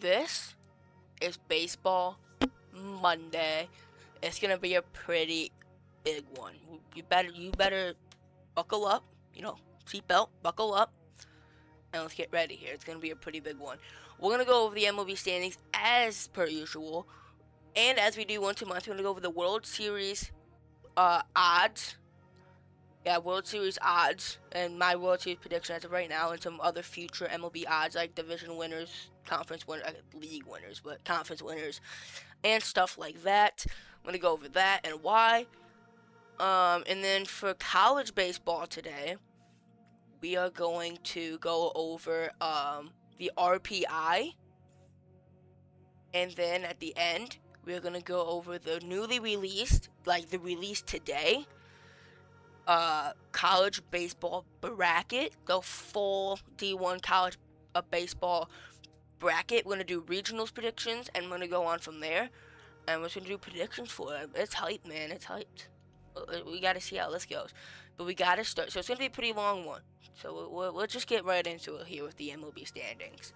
this is Baseball Monday. It's gonna be a pretty big one. You better buckle up, seatbelt, buckle up, and let's get ready here. It's gonna be a pretty big one. We're gonna go over the MLB standings as per usual, and as we do once a month, we're gonna go over the World Series odds. Yeah, World Series odds and my World Series prediction as of right now, and some other future MLB odds like division winners, conference winners, league winners, but conference winners, and stuff like that. I'm gonna go over that and why. And then for college baseball today, we are going to go over the RPI, and then at the end, we're gonna go over the newly released, like the release today, college baseball bracket, the full D1 college baseball bracket. We're gonna do regionals predictions, and we're gonna go on from there, and we're gonna do predictions for it. It's hyped, man. It's hyped. We gotta see how this goes, but we gotta start. So it's gonna be a pretty long one. So we'll just get right into it here with the MLB standings.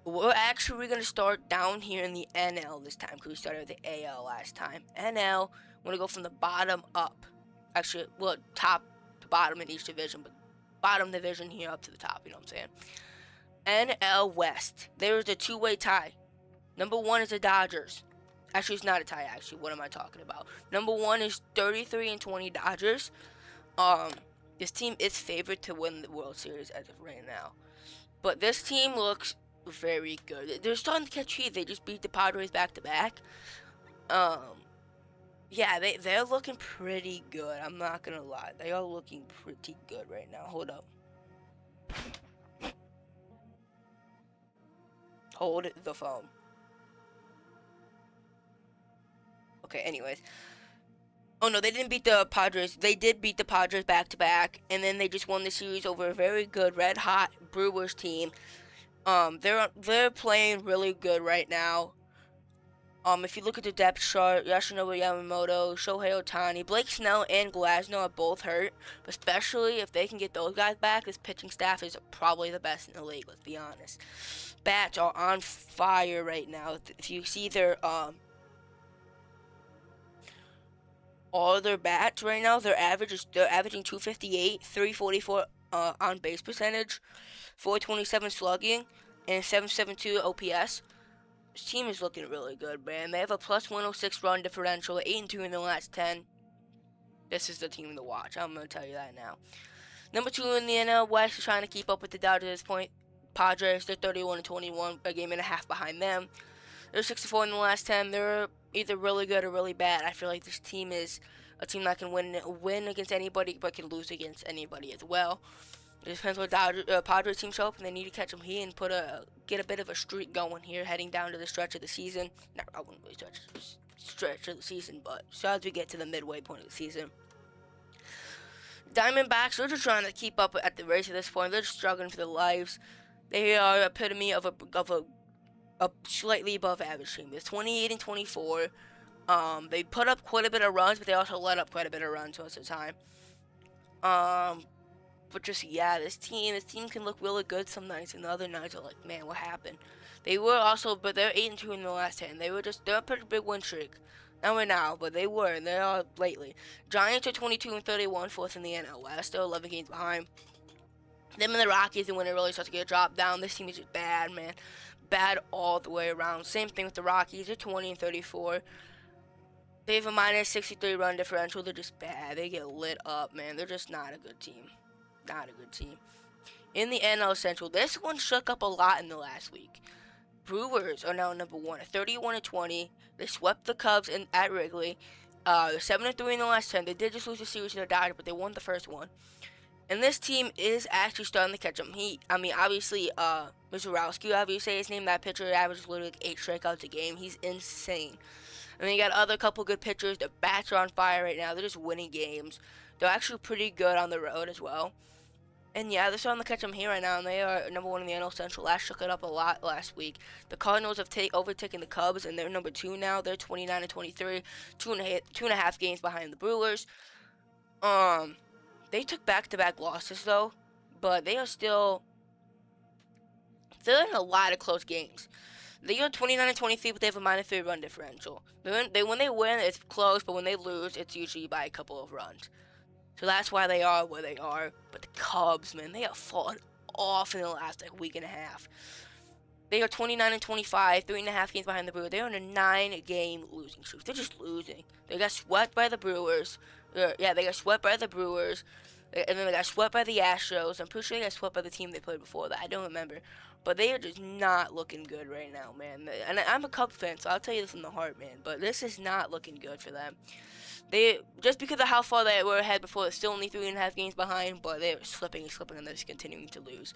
We're actually gonna start down here in the NL this time because we started with the AL last time. NL, we're gonna go from the bottom up. Actually, well, top to bottom in each division, but bottom division here up to the top. You know what I'm saying? NL West. There is a two-way tie. Number 1 is the Dodgers. Actually, it's not a tie. Actually, what am I talking about? Number 1 is 33-20 Dodgers. This team is favored to win the World Series as of right now, but this team looks very good. They're starting to catch heat. They just beat the Padres back to back. Yeah, they're looking pretty good. I'm not gonna lie, they are looking pretty good right now. Hold up. Hold the phone. Okay, anyways. Oh no, they didn't beat the Padres. They did beat the Padres back to back, and then they just won the series over a very good red hot Brewers team. They're playing really good right now. If you look at the depth chart, Yoshinobu Yamamoto, Shohei Ohtani, Blake Snell, and Glasnow are both hurt. But especially if they can get those guys back, this pitching staff is probably the best in the league, let's be honest. Bats are on fire right now. If you see their, all their bats right now, they're averaging 258, 344 on base percentage, 427 slugging, and 772 OPS. This team is looking really good, man. They have a plus 106 run differential, 8-2 in the last 10. This is the team to watch. I'm going to tell you that now. Number 2 in the NL West is trying to keep up with the Dodgers at this point. Padres, they're 31-21, a game and a half behind them. They're 6-4 in the last 10. They're either really good or really bad. I feel like this team is a team that can win against anybody, but can lose against anybody as well. It depends what Padres team show up, and they need to catch them here and get a bit of a streak going here, heading down to the stretch of the season. I wouldn't really stretch of the season, but so as we get to the midway point of the season. Diamondbacks, they're just trying to keep up at the race at this point. They're just struggling for their lives. They are epitome of a slightly above average team. They're 28-24. They put up quite a bit of runs, but they also let up quite a bit of runs most of the time. But just, yeah, this team can look really good some nights, and the other nights are like, man, what happened? They were also, but they're 8-2 in the last 10. They're a pretty big win streak. Not right now, but they were, and they are lately. Giants are 22-31, fourth in the NL West. They're 11 games behind. Them and the Rockies, and when it really starts to get dropped down, this team is just bad, man. Bad all the way around. Same thing with the Rockies. They're 20-34. They have a minus 63 run differential. They're just bad. They get lit up, man. They're just not a good team. Not a good team. In the NL Central, this one shook up a lot in the last week. Brewers are now number 1 at 31-20. They swept the Cubs at Wrigley. They're 7-3 in the last 10. They did just lose the series to the Dodgers, but they won the first one. And this team is actually starting to catch them heat. I mean, obviously, Mizorowski, however you say his name, that pitcher averages literally like 8 strikeouts a game. He's insane. And then you got other couple good pitchers. Their bats are on fire right now. They're just winning games. They're actually pretty good on the road as well. And yeah, they're starting to catch them here right now, and they are number 1 in the NL Central. Last shook it up a lot last week. The Cardinals have overtaken the Cubs, and they're number 2 now. They're 29-23, 2.5 games behind the Brewers. They took back-to-back losses though, but they are still They're in a lot of close games. They are 29-23, but they have a -3 run differential. When they win, it's close, but when they lose, it's usually by a couple of runs. So that's why they are where they are. But the Cubs, man, they have fallen off in the last week and a half. They are 29-25, 3.5 games behind the Brewers. They're on a 9-game losing streak. They're just losing. They got swept by the Brewers. They got swept by the Brewers. And then they got swept by the Astros. I'm pretty sure they got swept by the team they played before that. I don't remember. But they are just not looking good right now, man. And I'm a Cubs fan, so I'll tell you this from the heart, man. But this is not looking good for them. They, just because of how far they were ahead before, they're still only 3.5 games behind, but they're slipping, and they're just continuing to lose.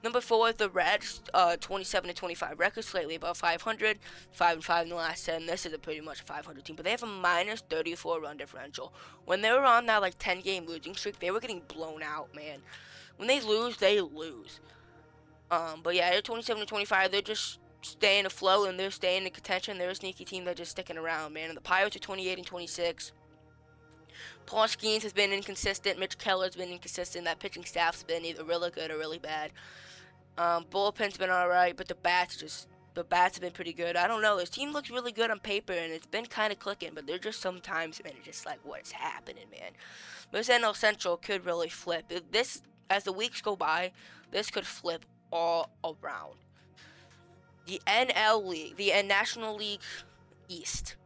Number 4, the Reds, 27-25 record, slightly above 500, 5-5 in the last 10. This is a pretty much a 500 team, but they have a -34 run differential. When they were on that 10-game losing streak, they were getting blown out, man. When they lose, they lose. But yeah, they're 27-25. They're just staying afloat, and they're staying in contention. They're a sneaky team that's just sticking around, man. And the Pirates are 28-26. Paul Skeens has been inconsistent. Mitch Keller's been inconsistent. That pitching staff's been either really good or really bad. Bullpen's been alright, but the bats have been pretty good. I don't know. This team looks really good on paper, and it's been kind of clicking, but they're just sometimes, man, it's just like, what is happening, man? This NL Central could really flip. This, as the weeks go by, this could flip all around. The NL League, the National League East.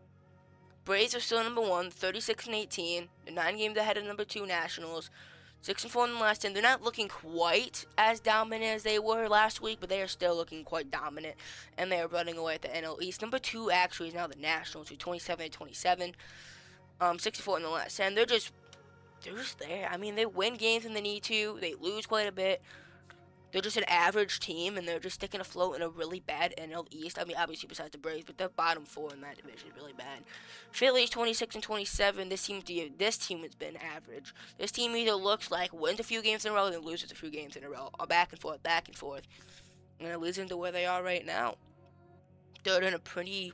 Braves are still number 1, 36-18. They're 9 games ahead of number 2 Nationals. 6-4 in the last 10. They're not looking quite as dominant as they were last week, but they are still looking quite dominant, and they are running away at the NL East. Number 2 actually is now the Nationals, who are 27-27. 6-4 in the last 10. They're just there. I mean, they win games when they need to. They lose quite a bit. They're just an average team, and they're just sticking afloat in a really bad NL East. I mean, obviously besides the Braves, but they're bottom 4 in that division, really bad. Phillies 26-27. This team has been average. This team either looks like wins a few games in a row, then loses a few games in a row, or back and forth, and they're losing to where they are right now. They're in a pretty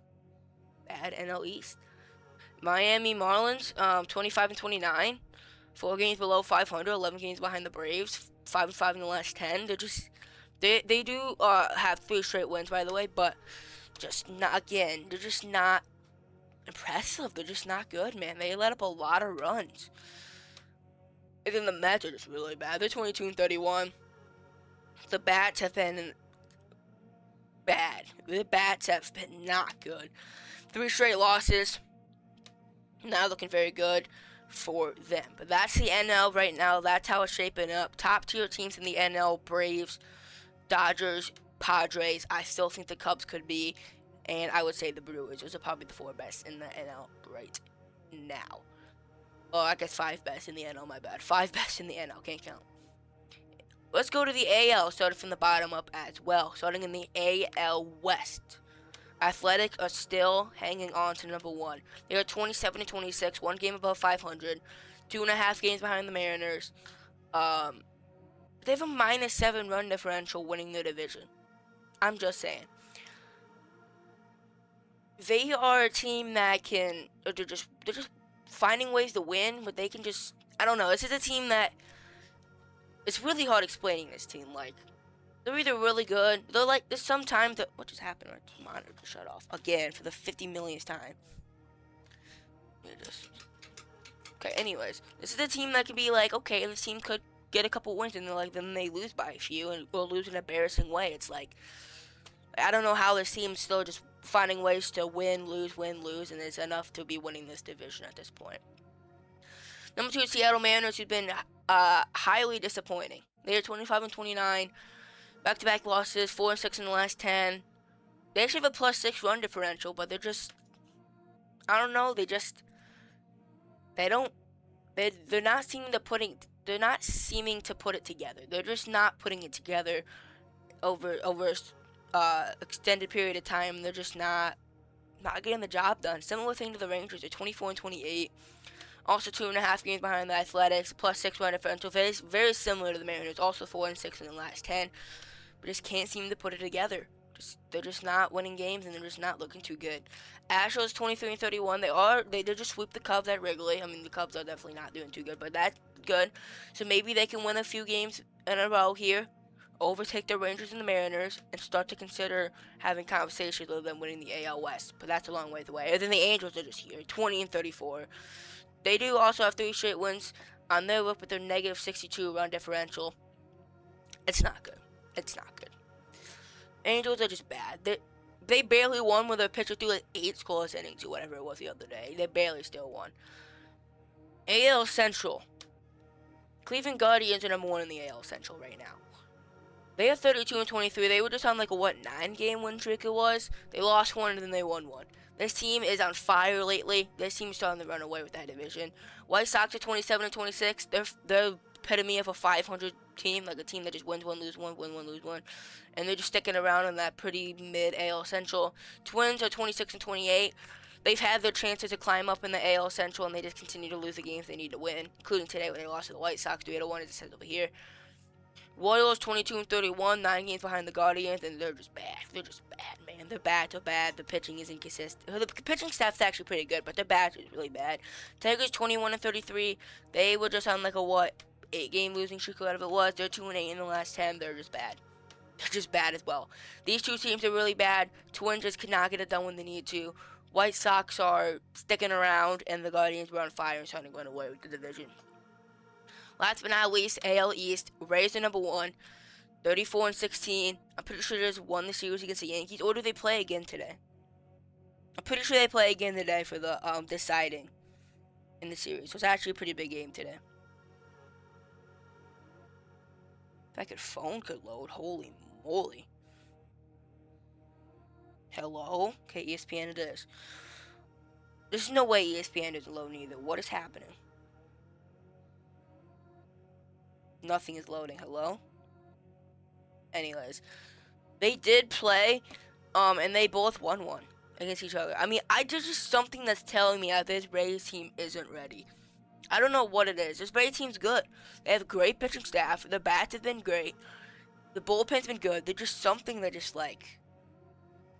bad NL East. Miami Marlins 25-29. 4 games below 500, 11 games behind the Braves, 5-5 in the last 10. They do have 3 straight wins, by the way, but just not, again, they're just not impressive. They're just not good, man. They let up a lot of runs. And then the Mets are just really bad. They're 22-31. The bats have been bad. The bats have been not good. 3 straight losses. Not looking very good for them. But that's the NL right now. That's how it's shaping up. Top tier teams in the NL: Braves, Dodgers, Padres. I still think the Cubs could be, and I would say the Brewers. Those are probably the 4 best in the NL right now. Oh, I guess 5 best in the NL, my bad. 5 best in the NL, can't count. Let's go to the AL, starting from the bottom up as well. Starting in the AL West. Athletic are still hanging on to number 1. They are 27-26, 1 game above 500, 2.5 games behind the Mariners. They have a -7 run differential winning the division. I'm just saying. They are a team that they're just finding ways to win, but they can just, I don't know. This is a team that, it's really hard explaining this team. Like, they're either really good. They're like, there's sometimes that, what just happened? My monitor just shut off again for the 50 millionth time. Okay, anyways, this is a team that could be like, okay, this team could get a couple wins, and then they lose by a few, and will lose in an embarrassing way. It's like, I don't know how this team's still just finding ways to win, lose, and it's enough to be winning this division at this point. Number 2, Seattle Mariners, who've been highly disappointing. They are 25-29. Back-to-back losses, 4-6 in the last 10. They actually have a +6 run differential, but they're just, I don't know, they're not seeming to put it together. They're just not putting it together over extended period of time. They're just not getting the job done. Similar thing to the Rangers. They're 24-28. Also 2.5 games behind the Athletics, +6 run differential. Very, very similar to the Mariners. Also 4-6 in the last 10. But just can't seem to put it together. They're just not winning games, and they're just not looking too good. Astros 23-31. They did just sweep the Cubs at Wrigley. I mean, the Cubs are definitely not doing too good, but that's good. So maybe they can win a few games in a row here. overtake the Rangers and the Mariners and start to consider having conversations of them winning the AL West. But that's a long way away. And then the Angels are just here, 20-34. They do also have 3 straight wins on their look, but they're negative 62 run differential. It's not good. It's not good. Angels are just bad. They barely won when their pitcher threw like 8 scoreless innings or whatever it was the other day. They barely still won. AL Central. Cleveland Guardians are number 1 in the AL Central right now. They are 32-23. They were just on like a 9-game win streak it was. They lost 1 and then they won 1. This team is on fire lately. This team is starting to run away with that division. White Sox are 27-26. They're epitome of a 500 team, like a team that just wins 1, lose 1, win 1, lose 1. And they're just sticking around in that pretty mid AL Central. Twins are 26-28. They've had their chances to climb up in the AL Central, and they just continue to lose the games they need to win, including today when they lost to the White Sox 3-1, as it says over here. Royals 22-31, 9 games behind the Guardians, and they're just bad. They're just bad, man. They're bad to bad. The pitching is inconsistent. The pitching staff's actually pretty good, but their bat is really bad. Tigers 21-33. They were just on like a 8-game losing streak, whatever it was. They're 2-8 in the last 10. They're just bad. They're just bad as well. These two teams are really bad. Twins just could not get it done when they need to. White Sox are sticking around, and the Guardians were on fire and starting to run away with the division. Last but not least, AL East. Rays are number 1, 34-16. I'm pretty sure they just won the series against the Yankees. Or do they play again today? I'm pretty sure they play again today for the deciding in the series. So it's actually a pretty big game today. If that phone could load, holy moly. Hello? Okay, ESPN it is. There's no way ESPN isn't loading either. What is happening? Nothing is loading. Hello? Anyways, they did play, and they both won 1 against each other. I mean, there's just something that's telling me that this Rays team isn't ready. I don't know what it is. This Rays team's good. They have a great pitching staff. The bats have been great. The bullpen's been good. They're just something that just like...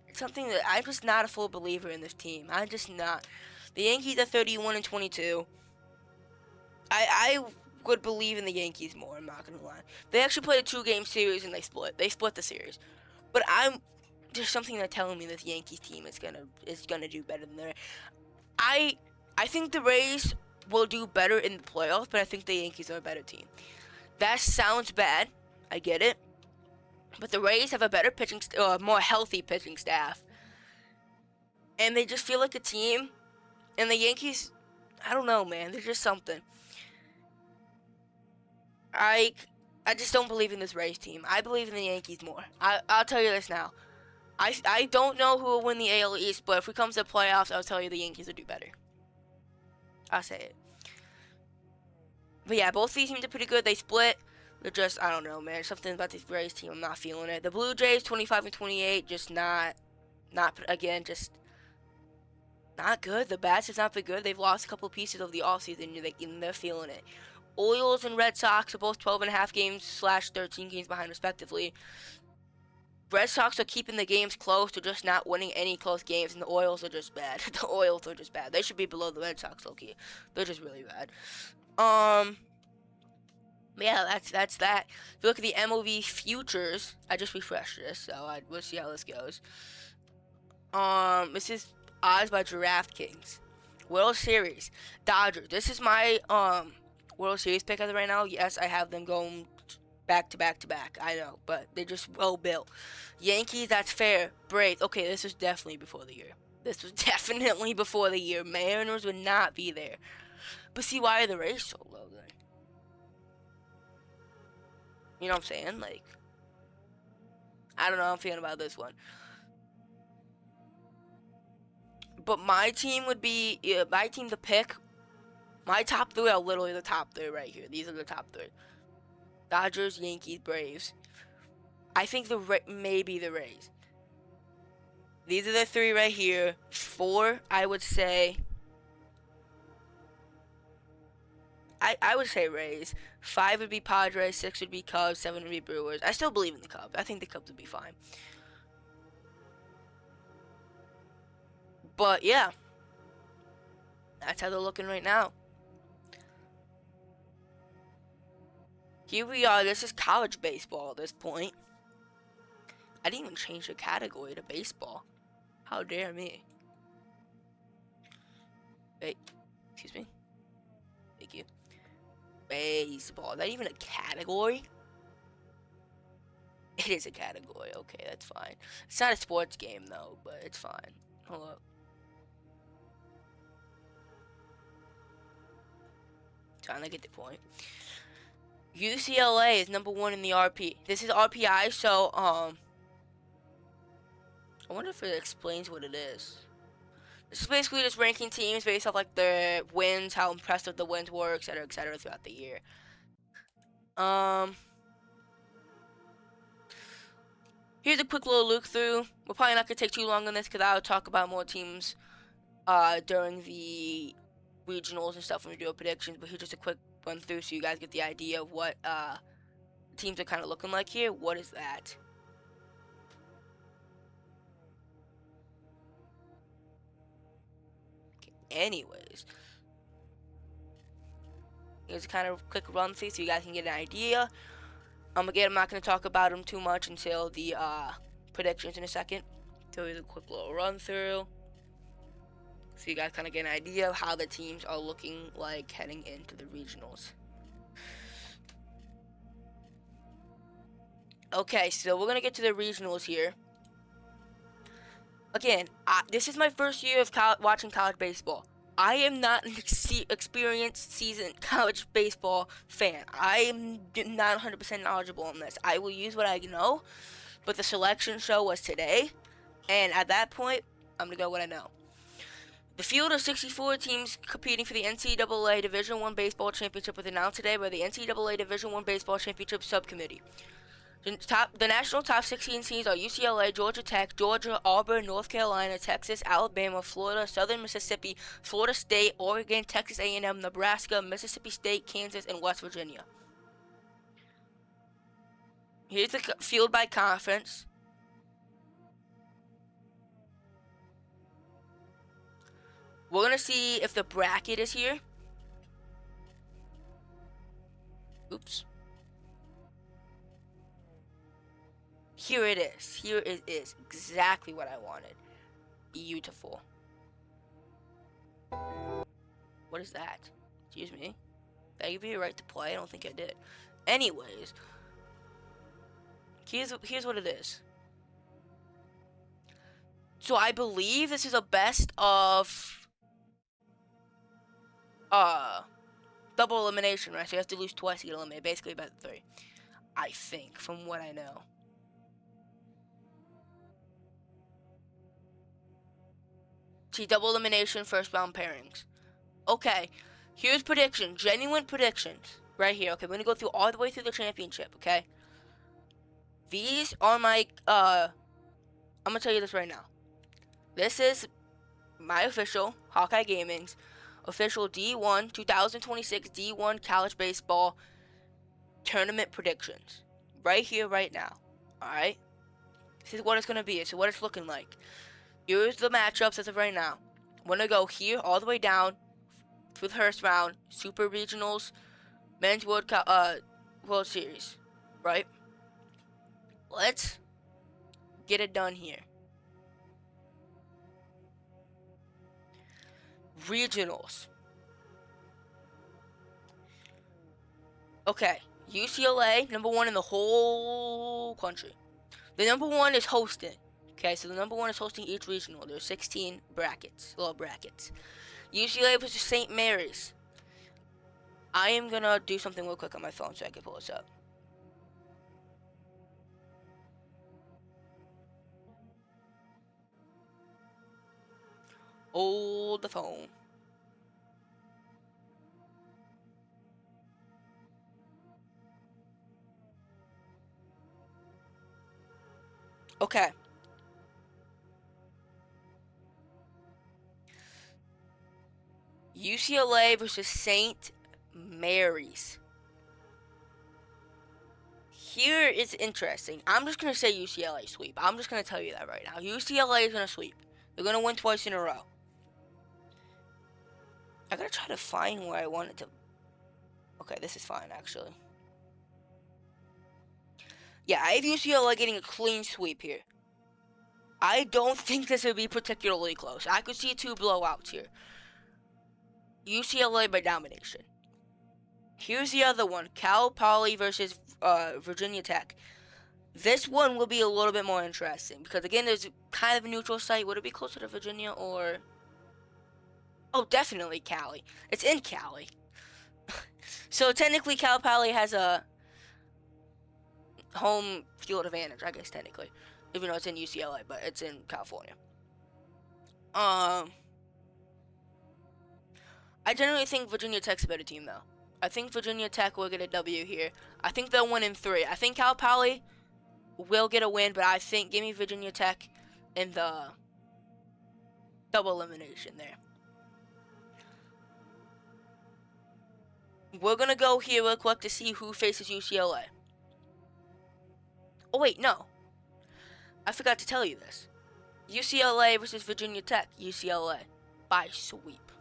It's something that I'm just not a full believer in this team. I'm just not. The Yankees are 31-22. I would believe in the Yankees more, I'm not gonna lie. They actually played a 2-game series and they split. They split the series. But there's something that's telling me this Yankees team is gonna do better than the Rays. I think the Rays will do better in the playoffs, but I think the Yankees are a better team. That sounds bad. I get it. But the Rays have a better more healthy pitching staff. And they just feel like a team. And the Yankees, I don't know, man. They're just something. I just don't believe in this Rays team. I believe in the Yankees more. I'll tell you this now. I don't know who will win the AL East, but if it comes to playoffs, I'll tell you the Yankees will do better. I'll say it. But yeah, both these teams are pretty good. They split. They're just, I don't know, man. Something about this Rays team, I'm not feeling it. The Blue Jays, 25-28, just not just not good. The bats has not been good. They've lost a couple pieces of the offseason, and they're feeling it. Orioles and Red Sox are both 12.5 games / 13 games behind, respectively. Red Sox are keeping the games close. They're just not winning any close games, and the Orioles are just bad. The Orioles are just bad. They should be below the Red Sox, low-key. They're just really bad. Yeah, that's that. If you look at the MLB futures, I just refreshed this, so we'll see how this goes. This is odds by DraftKings. World Series, Dodgers. This is my World Series pick as of right now. Yes, I have them going back to back to back. I know, but they're just well built. Yankees, that's fair. Braves. Okay, this was definitely before the year. This was definitely before the year. Mariners would not be there. But see, why are the Rays so low then? You know what I'm saying? Like, I don't know how I'm feeling about this one. But my team would be, my team to pick, my top 3 are literally the top 3 right here. These are the top 3. Dodgers, Yankees, Braves. I think maybe the Rays. These are the 3 right here. 4, I would say. I would say Rays. 5 would be Padres. 6 would be Cubs. 7 would be Brewers. I still believe in the Cubs. I think the Cubs would be fine. But yeah, that's how they're looking right now. Here we are. This is college baseball at this point. I didn't even change the category to baseball. How dare me. Wait, excuse me. Thank you. Baseball. Is that even a category? It is a category. Okay, that's fine. It's not a sports game, though, but it's fine. Hold up. Trying to get the point. UCLA is number 1 in the RP. This is RPI, so, I wonder if it explains what it is. This is basically just ranking teams based off, like, their wins, how impressive the wins were, etc., throughout the year. Here's a quick little look through. We're probably not going to take too long on this because I'll talk about more teams during the regionals and stuff when we do our predictions. But here's just a quick run through so you guys get the idea of what teams are kind of looking like here. What is that? Okay, anyways. Here's a kind of quick run through so you guys can get an idea. Again, I'm not going to talk about them too much until the predictions in a second. So here's a quick little run through. So you guys kind of get an idea of how the teams are looking like heading into the regionals. Okay, so we're going to get to the regionals here. Again, this is my first year of watching college baseball. I am not an experienced, seasoned college baseball fan. I am not 100% knowledgeable on this. I will use what I know, but the selection show was today, and at that point, I'm going to go what I know. The field of 64 teams competing for the NCAA Division I Baseball Championship was announced today by the NCAA Division I Baseball Championship Subcommittee. The national top 16 teams are UCLA, Georgia Tech, Georgia, Auburn, North Carolina, Texas, Alabama, Florida, Southern Mississippi, Florida State, Oregon, Texas A&M, Nebraska, Mississippi State, Kansas, and West Virginia. Here's the field by conference. We're going to see if the bracket is here. Oops. Here it is. Here it is. Exactly what I wanted. Beautiful. What is that? Excuse me. Did I give you a right to play? I don't think I did. Anyways. Here's what it is. So I believe this is a best of double elimination, right? So you have to lose twice to get eliminated. Basically about 3. I think, from what I know. See, double elimination, first round pairings. Okay, here's prediction. Genuine predictions. Right here. Okay, we're gonna go through all the way through the championship, okay? These are my, I'm gonna tell you this right now. This is my official Hawkeye Gaming's official D1 2026 D1 college baseball tournament predictions. Right here, right now. Alright? This is what it's gonna be. This is what it's looking like. Here's the matchups as of right now. We're gonna go here all the way down for the first round, Super Regionals, Men's World Series, right? Let's get it done here. Regionals. Okay, UCLA, number 1 in the whole country. The number 1 is hosting. Okay, so the number 1 is hosting each regional. There's 16 brackets, little brackets. UCLA versus St. Mary's. I am gonna do something real quick on my phone so I can pull this up. Hold the phone. Okay. UCLA versus St. Mary's. Here is interesting. I'm just going to say UCLA sweep. I'm just going to tell you that right now. UCLA is going to sweep. They're going to win twice in a row. I got to try to find where I want it to. Okay, this is fine, actually. Yeah, I have UCLA getting a clean sweep here. I don't think this would be particularly close. I could see 2 blowouts here. UCLA by domination. Here's the other one. Cal Poly versus Virginia Tech. This one will be a little bit more interesting because, again, there's kind of a neutral site. Would it be closer to Virginia or... Oh, definitely Cali. It's in Cali. So, technically, Cal Poly has a home field advantage, I guess, technically. Even though it's in UCLA, but it's in California. I generally think Virginia Tech's a better team, though. I think Virginia Tech will get a W here. I think they'll win in 3. I think Cal Poly will get a win, but I think give me Virginia Tech in the double elimination there. We're going to go here real quick to see who faces UCLA. Oh, wait, no. I forgot to tell you this. UCLA versus Virginia Tech. UCLA by sweep.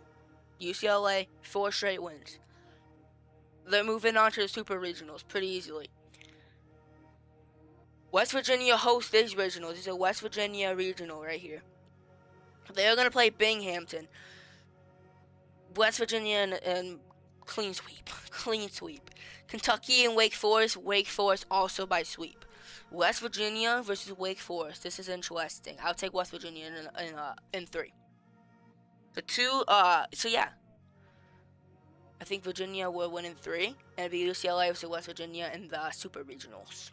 UCLA, 4 straight wins. They're moving on to the Super Regionals pretty easily. West Virginia hosts these regionals. This is a West Virginia regional right here. They're going to play Binghamton. West Virginia and clean sweep. Clean sweep. Kentucky and Wake Forest. Wake Forest also by sweep. West Virginia versus Wake Forest. This is interesting. I'll take West Virginia in 3. So yeah. I think Virginia will win in 3. And it'll be UCLA versus West Virginia in the Super Regionals.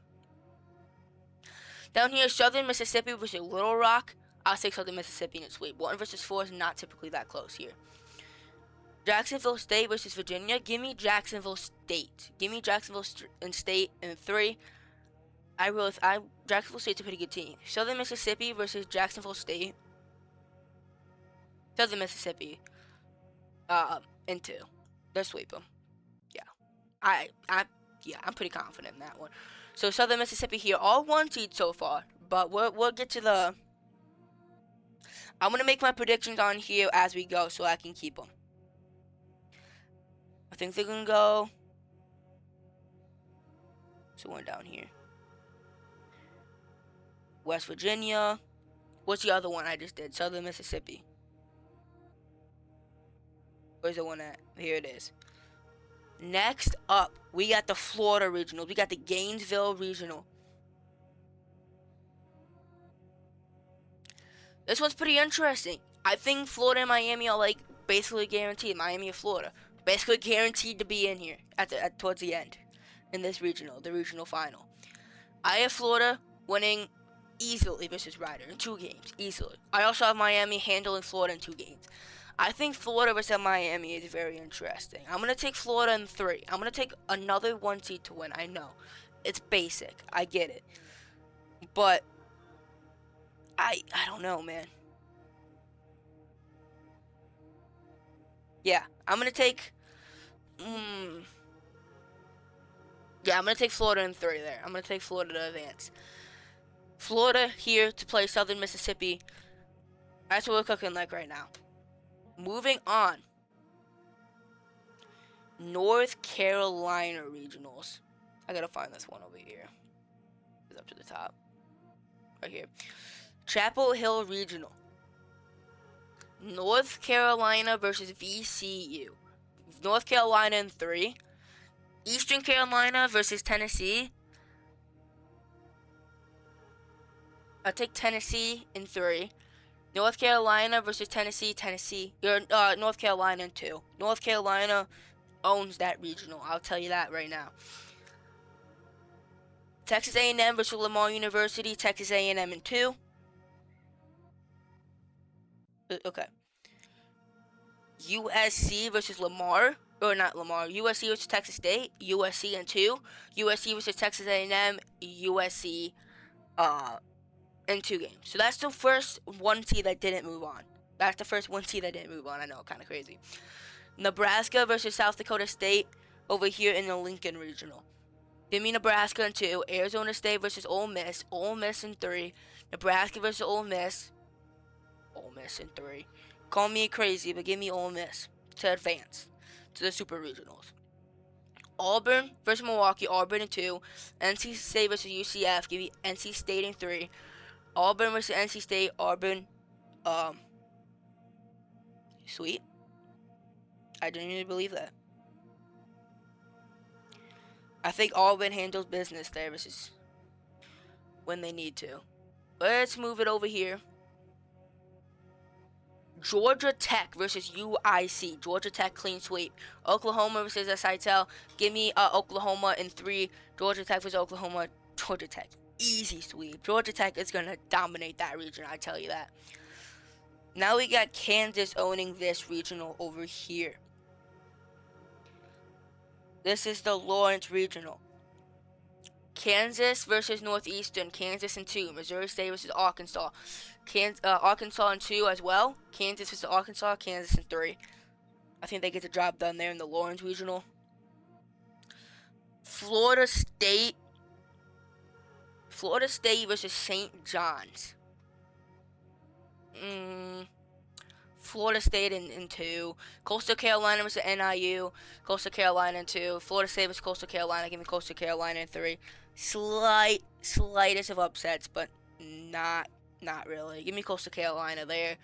Down here, Southern Mississippi versus Little Rock. I'll take Southern Mississippi in a sweep. 1 versus 4 is not typically that close here. Jacksonville State versus Virginia. Give me Jacksonville State. Give me Jacksonville State in 3. Jacksonville State's a pretty good team. Southern Mississippi versus Jacksonville State. Southern Mississippi. In 2. They'll sweep them. Yeah. I'm pretty confident in that one. So Southern Mississippi here, all 1 seed so far. But we'll get to the... I'm going to make my predictions on here as we go so I can keep them. I think they're going to go... So one down here. West Virginia. What's the other one I just did? Southern Mississippi. Where's the one at? Here it is. Next up, we got the Florida Regional. We got the Gainesville Regional. This one's pretty interesting. I think Florida and Miami are like basically guaranteed. Miami and Florida basically guaranteed to be in here towards the end in this regional, the regional final. I have Florida winning easily versus Ryder in 2 games, easily. I also have Miami handling Florida in 2 games. I think Florida versus Miami is very interesting. I'm going to take Florida in 3. I'm going to take another 1 seed to win. I know. It's basic. I get it. But I don't know, man. Yeah, I'm going to take... I'm going to take Florida in 3 there. I'm going to take Florida to advance. Florida here to play Southern Mississippi. That's what we're cooking like right now. Moving on. North Carolina Regionals. I gotta find this one over here. It's up to the top. Right here. Chapel Hill Regional. North Carolina versus VCU. North Carolina in 3. Eastern Carolina versus Tennessee. I'll take Tennessee in 3. North Carolina versus Tennessee. North Carolina in 2. North Carolina owns that regional. I'll tell you that right now. Texas A&M versus Lamar University. Texas A&M in 2. Okay. USC versus Lamar. Or not Lamar. USC versus Texas State. USC in 2. USC versus Texas A&M. USC in 2 games. So that's the first 1 seed that didn't move on. That's the first 1 seed that didn't move on. I know, kind of crazy. Nebraska versus South Dakota State over here in the Lincoln Regional. Give me Nebraska in 2. Arizona State versus Ole Miss. Ole Miss in 3. Nebraska versus Ole Miss. Ole Miss in 3. Call me crazy, but give me Ole Miss to advance to the Super Regionals. Auburn versus Milwaukee, Auburn in 2. NC State versus UCF, give me NC State in 3. Auburn versus NC State, Auburn, sweet. I didn't even believe that. I think Auburn handles business there versus when they need to. Let's move it over here. Georgia Tech versus UIC. Georgia Tech clean sweep. Oklahoma versus SITL. Give me Oklahoma in 3. Georgia Tech versus Oklahoma. Georgia Tech. Easy sweep. Georgia Tech is going to dominate that region, I tell you that. Now we got Kansas owning this regional over here. This is the Lawrence Regional. Kansas versus Northeastern. Kansas in 2. Missouri State versus Arkansas. Arkansas in 2 as well. Kansas versus Arkansas. Kansas in 3. I think they get the job done there in the Lawrence Regional. Florida State versus St. John's. Florida State in 2. Coastal Carolina versus NIU. Coastal Carolina in 2. Florida State versus Coastal Carolina. Give me Coastal Carolina in 3. Slightest of upsets, but not really. Give me Coastal Carolina there.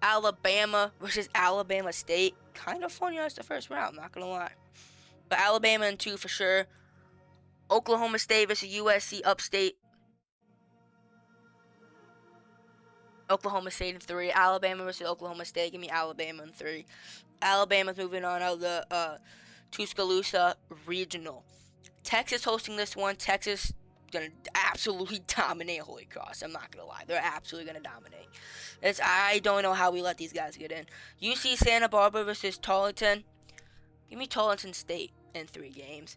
Alabama versus Alabama State. Kind of fun as the first round, not gonna lie. But Alabama in 2 for sure. Oklahoma State versus USC Upstate. Oklahoma State in 3. Alabama versus Oklahoma State. Give me Alabama in 3. Alabama's moving on out of the Tuscaloosa Regional. Texas hosting this one. Texas gonna absolutely dominate Holy Cross. I'm not gonna lie. They're absolutely gonna dominate. I don't know how we let these guys get in. UC Santa Barbara versus Tarleton. Give me Tarleton State in 3 games.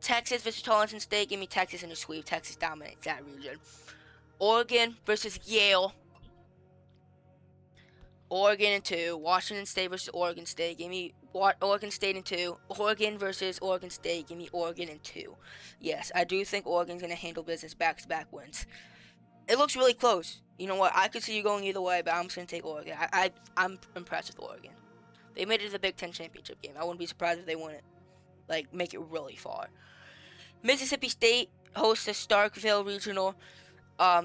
Texas versus Tarleton State. Give me Texas in a sweep. Texas dominates that region. Oregon versus Yale. Oregon in 2. Washington State versus Oregon State. Give me Oregon State in 2. Oregon versus Oregon State. Give me Oregon in 2. Yes, I do think Oregon's going to handle business back-to-back wins. It looks really close. You know what? I could see you going either way, but I'm just going to take Oregon. I'm impressed with Oregon. They made it to the Big Ten championship game. I wouldn't be surprised if they won it. Like, make it really far. Mississippi State hosts the Starkville Regional.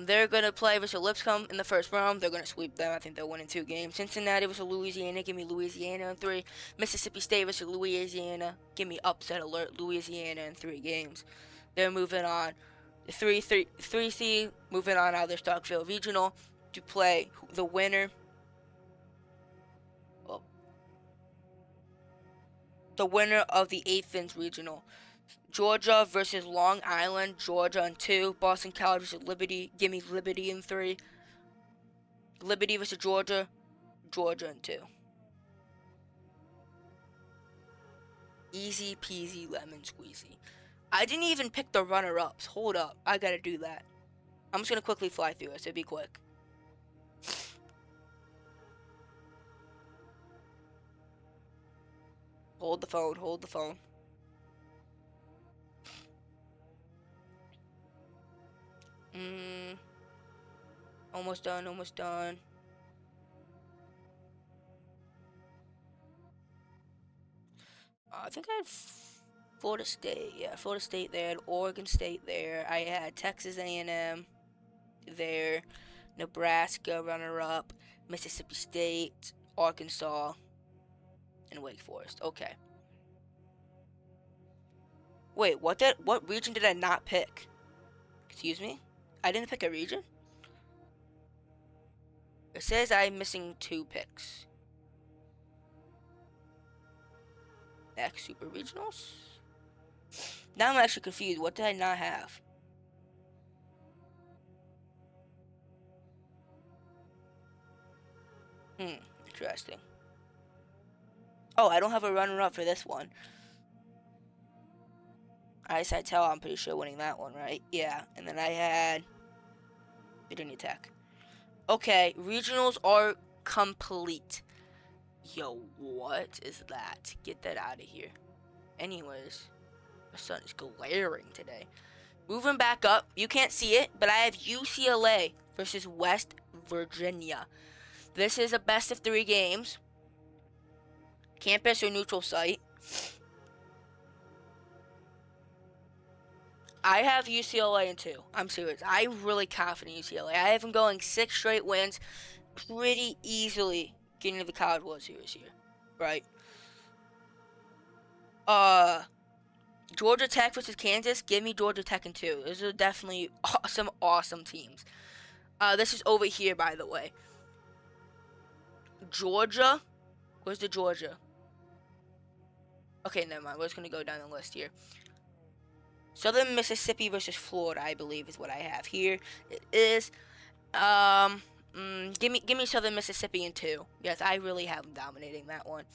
They're going to play versus Lipscomb in the first round. They're going to sweep them. I think they'll win in 2 games. Cincinnati versus Louisiana. Give me Louisiana in 3. Mississippi State versus Louisiana. Give me upset alert. Louisiana in 3 games. They're moving on. The 3 seed moving on out of their Starkville Regional to play the winner. The winner of the Athens Regional. Georgia versus Long Island. Georgia in 2. Boston College versus Liberty. Give me Liberty in 3. Liberty versus Georgia. Georgia in 2. Easy peasy lemon squeezy. I didn't even pick the runner-ups. Hold up. I gotta do that. I'm just gonna quickly fly through it, so be quick. Hold the phone. Hold the phone. Almost done, almost done. I think I had Florida State. Yeah, Florida State there. I had Oregon State there. I had Texas A&M there. Nebraska runner-up. Mississippi State. Arkansas. And Wake Forest. Okay. Wait, what region did I not pick? Excuse me? I didn't pick a region? It says I'm missing 2 picks. Next Super Regionals? Now I'm actually confused. What did I not have? Interesting. Oh, I don't have a runner-up for this one. ISITL, I'm pretty sure winning that one, right? Yeah, and then I had Virginia Tech. Okay, regionals are complete. Yo, what is that? Get that out of here. Anyways, the sun is glaring today. Moving back up, you can't see it, but I have UCLA versus West Virginia. This is a best of 3 games. Campus or neutral site. I have UCLA in 2. I'm serious. I'm really confident in UCLA. I have them going 6 straight wins pretty easily getting to the College World Series here. Right? Georgia Tech versus Kansas. Give me Georgia Tech in 2. Those are definitely awesome teams. This is over here, by the way. Georgia. Where's the Georgia? Okay, never mind. We're just going to go down the list here. Southern Mississippi versus Florida, I believe, is what I have here. It is. Give me Southern Mississippi in 2. Yes, I really have them dominating that one.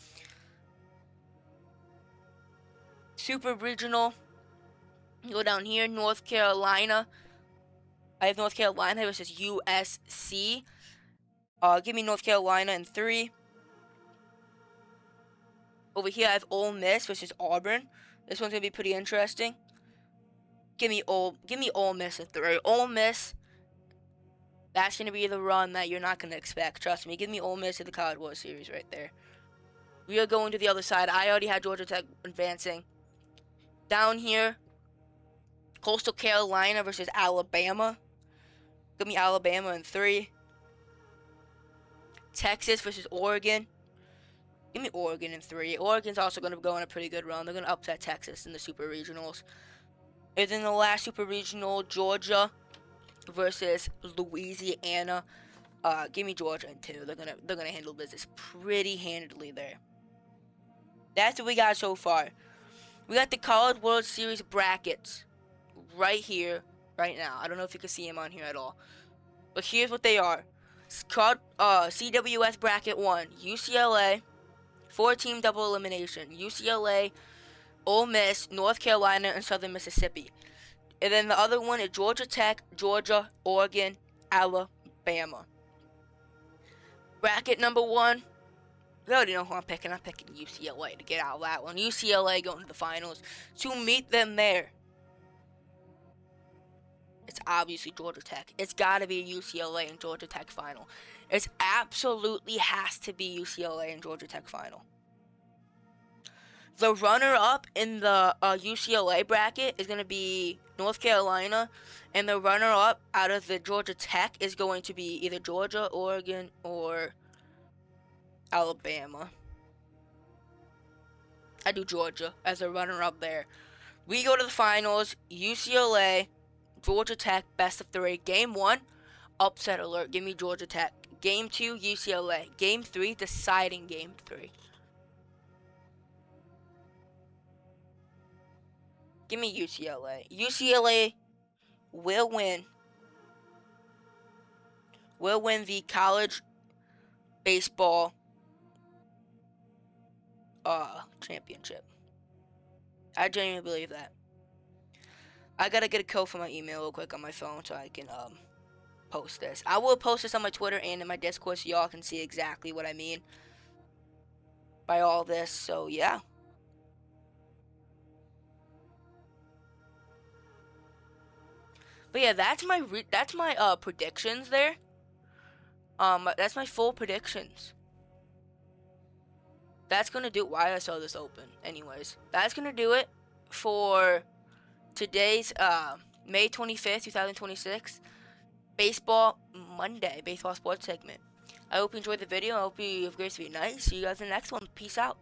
Super Regional. Go down here. North Carolina. I have North Carolina versus USC. Give me North Carolina in 3. Over here, I have Ole Miss versus Auburn. This one's gonna be pretty interesting. Give me Ole Miss in 3. Ole Miss. That's gonna be the run that you're not gonna expect. Trust me. Give me Ole Miss in the College World Series right there. We are going to the other side. I already had Georgia Tech advancing. Down here, Coastal Carolina versus Alabama. Give me Alabama in 3. Texas versus Oregon. Give me Oregon in 3. Oregon's also going to go on a pretty good run. They're going to upset Texas in the Super Regionals. And then the last Super Regional, Georgia versus Louisiana. Give me Georgia in 2. They're gonna handle business pretty handedly there. That's what we got so far. We got the College World Series brackets right here, right now. I don't know if you can see them on here at all, but here's what they are. CWS bracket 1, UCLA, 4-team double elimination. UCLA, Ole Miss, North Carolina, and Southern Mississippi. And then the other one is Georgia Tech, Georgia, Oregon, Alabama. Bracket number 1. You already know who I'm picking. I'm picking UCLA to get out of that one. UCLA going to the finals. To meet them there, it's obviously Georgia Tech. It's got to be UCLA and Georgia Tech final. It absolutely has to be UCLA and Georgia Tech final. The runner-up in the UCLA bracket is going to be North Carolina, and the runner-up out of the Georgia Tech is going to be either Georgia, Oregon, or Alabama. I do Georgia as a runner-up there. We go to the finals. UCLA, Georgia Tech, best of 3. Game 1, upset alert. Give me Georgia Tech. Game 2, UCLA. Game 3, deciding game 3. Give me UCLA. UCLA will win. Will win the college baseball championship. I genuinely believe that. I gotta get a code for my email real quick on my phone so I can post this. I will post this on my Twitter and in my Discord so y'all can see exactly what I mean by all this. So yeah. But yeah, that's my predictions there. That's my full predictions. That's gonna do. Why I saw this open, anyways. That's gonna do it for today's May 25th, 2026 Baseball Monday, baseball sports segment. I hope you enjoyed the video. I hope you have a great night. See you guys in the next one. Peace out.